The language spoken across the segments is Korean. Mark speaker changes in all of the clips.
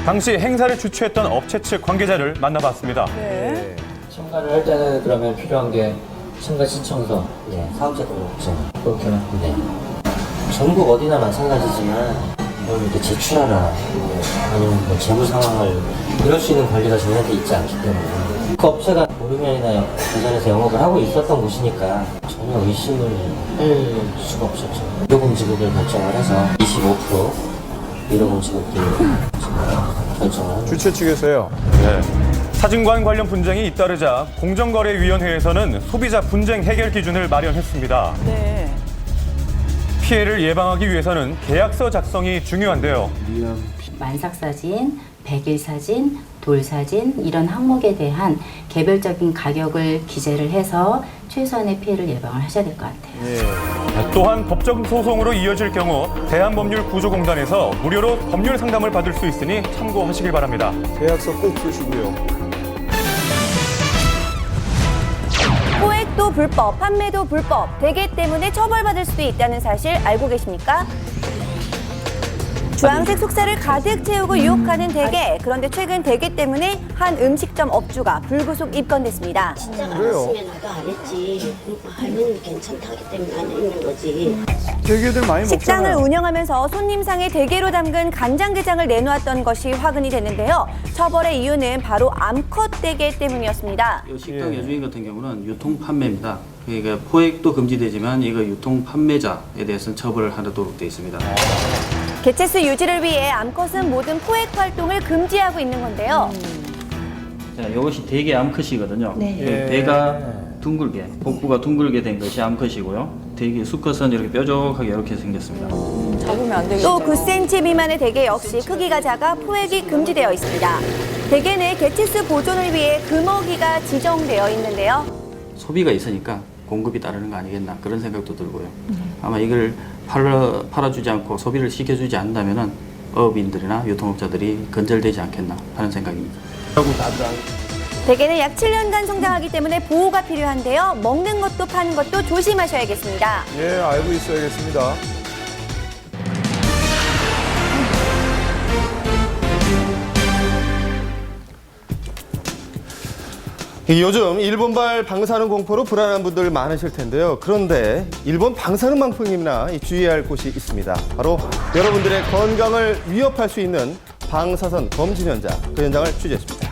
Speaker 1: 당시 행사를 주최했던 업체 측 관계자를 만나봤습니다.
Speaker 2: 네.
Speaker 3: 참가를 할 때는 그러면 필요한 게 참가 신청서, 사업자 등록증, 그렇게만. 네. 전국 어디나 마찬가지지만 이걸 이렇게 제출하라, 아니면 뭐 재무 상황을 이럴 수 있는 권리가 저희한테 있지 않기 때문에 그 업체가 오르면이나 대전에서 영업을 하고 있었던 곳이니까 전혀 의심을 할 수가 없었죠. 유료금 지급을 결정을 해서 25% 유료금 지급을 결정을 합니다.
Speaker 4: 주최 측에서요.
Speaker 1: 네. 사진관 관련 분쟁이 잇따르자 공정거래위원회에서는 소비자 분쟁 해결 기준을 마련했습니다.
Speaker 2: 네.
Speaker 1: 피해를 예방하기 위해서는 계약서 작성이 중요한데요.
Speaker 5: 만삭사진, 백일사진, 돌사진 이런 항목에 대한 개별적인 가격을 기재를 해서 최소한의 피해를 예방을 하셔야 될 것 같아요.
Speaker 1: 또한 법적 소송으로 이어질 경우 대한법률구조공단에서 무료로 법률 상담을 받을 수 있으니 참고하시길 바랍니다.
Speaker 4: 계약서 꼭 쓰시고요.
Speaker 2: 포획도 불법, 판매도 불법, 대게 때문에 처벌받을 수도 있다는 사실 알고 계십니까? 주황색 속살을 가득 채우고 유혹하는 대게. 그런데 최근 대게 때문에 한 음식점 업주가 불구속 입건됐습니다.
Speaker 6: 진짜 안 했으면 나도 안 했지. 하면 괜찮다 하기 때문에 안 했는 거지.
Speaker 4: 대게들 많이
Speaker 2: 식당을
Speaker 4: 먹잖아요.
Speaker 2: 운영하면서 손님상에 대게로 담근 간장게장을 내놓았던 것이 화근이 됐는데요. 처벌의 이유는 바로 암컷 대게 때문이었습니다.
Speaker 7: 이 식당 여주인 같은 경우는 유통 판매입니다. 그러니까 포획도 금지되지만 이거 유통 판매자에 대해서는 처벌을 하도록 되어 있습니다.
Speaker 2: 개체수 유지를 위해 암컷은 모든 포획 활동을 금지하고 있는 건데요.
Speaker 7: 자, 이것이 대게 암컷이거든요.
Speaker 6: 네.
Speaker 7: 배가 둥글게, 복부가 둥글게 된 것이 암컷이고요. 대게 수컷은 이렇게 뾰족하게 이렇게 생겼습니다.
Speaker 2: 잡으면 안 되겠네요. 또 9cm 미만의 대게 역시 크기가 작아 포획이 금지되어 있습니다. 대게는 개체수 보존을 위해 금어기가 지정되어 있는데요.
Speaker 7: 소비가 있으니까 공급이 따르는 거 아니겠나 그런 생각도 들고요. 아마 이걸 팔아주지 않고 소비를 시켜주지 않는다면은 어업인들이나 유통업자들이 건절되지 않겠나 하는 생각입니다.
Speaker 2: 대게는 약 7년간 성장하기 때문에 보호가 필요한데요. 먹는 것도 파는 것도 조심하셔야겠습니다.
Speaker 4: 예, 알고 있어야겠습니다. 요즘 일본발 방사능 공포로 불안한 분들 많으실 텐데요. 그런데 일본 방사능만큼이나 주의해야 할 곳이 있습니다. 바로 여러분들의 건강을 위협할 수 있는 방사선 검진 현장, 그 현장을 취재했습니다.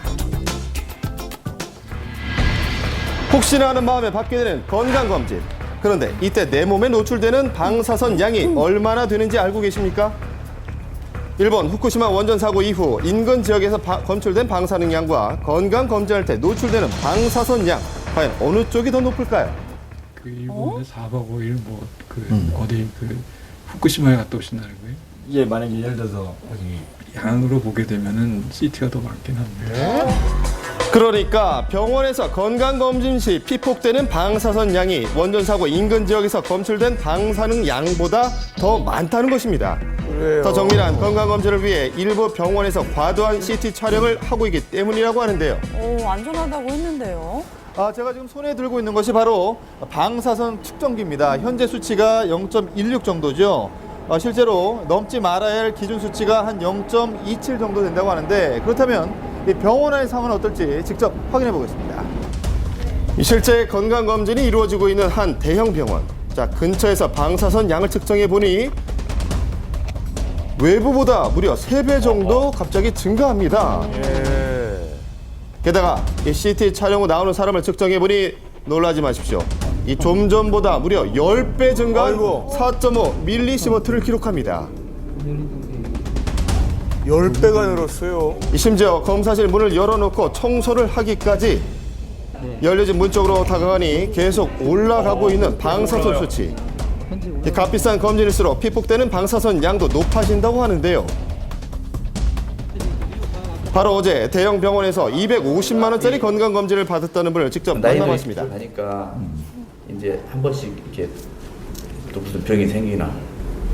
Speaker 4: 혹시나 하는 마음에 받게 되는 건강검진. 그런데 이때 내 몸에 노출되는 방사선 양이 얼마나 되는지 알고 계십니까? 일본 후쿠시마 원전 사고 이후 인근 지역에서 검출된 방사능 양과 건강검진할 때 노출되는 방사선 양, 과연 어느 쪽이 더 높을까요?
Speaker 8: 그 일본에 4박 5일 어디 후쿠시마에 갔다 오신다는 거예요?
Speaker 9: 이게 만약에 예를 들어서
Speaker 8: 양으로 보게 되면은 CT가 더 많긴 한데.
Speaker 4: 그러니까 병원에서 건강검진 시 피폭되는 방사선 양이 원전 사고 인근 지역에서 검출된 방사능 양보다 더 많다는 것입니다.
Speaker 9: 그래요.
Speaker 4: 더 정밀한 건강검진을 위해 일부 병원에서 과도한 CT 촬영을 하고 있기 때문이라고 하는데요.
Speaker 2: 오, 안전하다고 했는데요.
Speaker 4: 제가 지금 손에 들고 있는 것이 바로 방사선 측정기입니다. 현재 수치가 0.16 정도죠. 실제로 넘지 말아야 할 기준 수치가 한 0.27 정도 된다고 하는데, 그렇다면 이 병원 안의 상황은 어떨지 직접 확인해 보겠습니다. 실제 건강검진이 이루어지고 있는 한 대형 병원. 자, 근처에서 방사선 양을 측정해 보니 외부보다 무려 3배 정도 갑자기 증가합니다. 게다가 이 CT 촬영 후 나오는 사람을 측정해 보니 놀라지 마십시오. 이 좀 전보다 무려 10배 증가한 4.5 밀리시버트를 기록합니다.
Speaker 9: 10배가 늘었어요.
Speaker 4: 심지어 검사실 문을 열어놓고 청소를 하기까지 열려진 문 쪽으로 다가가니 계속 올라가고 있는 방사선 수치. 이 값비싼 검진일수록 피폭되는 방사선 양도 높아진다고 하는데요. 바로 어제 대형 병원에서 250만 원짜리 건강검진을 받았다는 분을 직접 만나봤습니다.
Speaker 10: 하니까 이제 한 번씩 이렇게 또 무슨 병이 생기나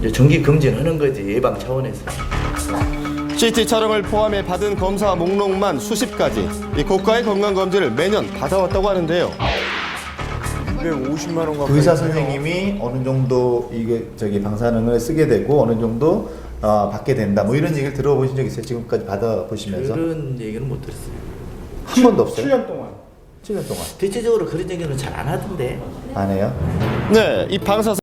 Speaker 10: 이제 정기 검진하는 거지, 예방 차원에서.
Speaker 4: CT 촬영을 포함해 받은 검사 목록만 수십 가지, 이 고가의 건강검진을 매년 받아왔다고 하는데요.
Speaker 9: 250만 원 가까이.
Speaker 11: 의사 선생님이 어느 정도 방사능을 쓰게 되고 어느 정도
Speaker 4: 받게 된다. 뭐 이런 얘기를 들어보신 적 있어요? 지금까지 받아보시면서?
Speaker 10: 그런 얘기는 못 들었어요.
Speaker 4: 한 번도 없어요?
Speaker 9: 7년 동안.
Speaker 4: 7년 동안.
Speaker 10: 대체적으로 그런 얘기는 잘 안 하던데.
Speaker 4: 안 해요? 네, 이 방사선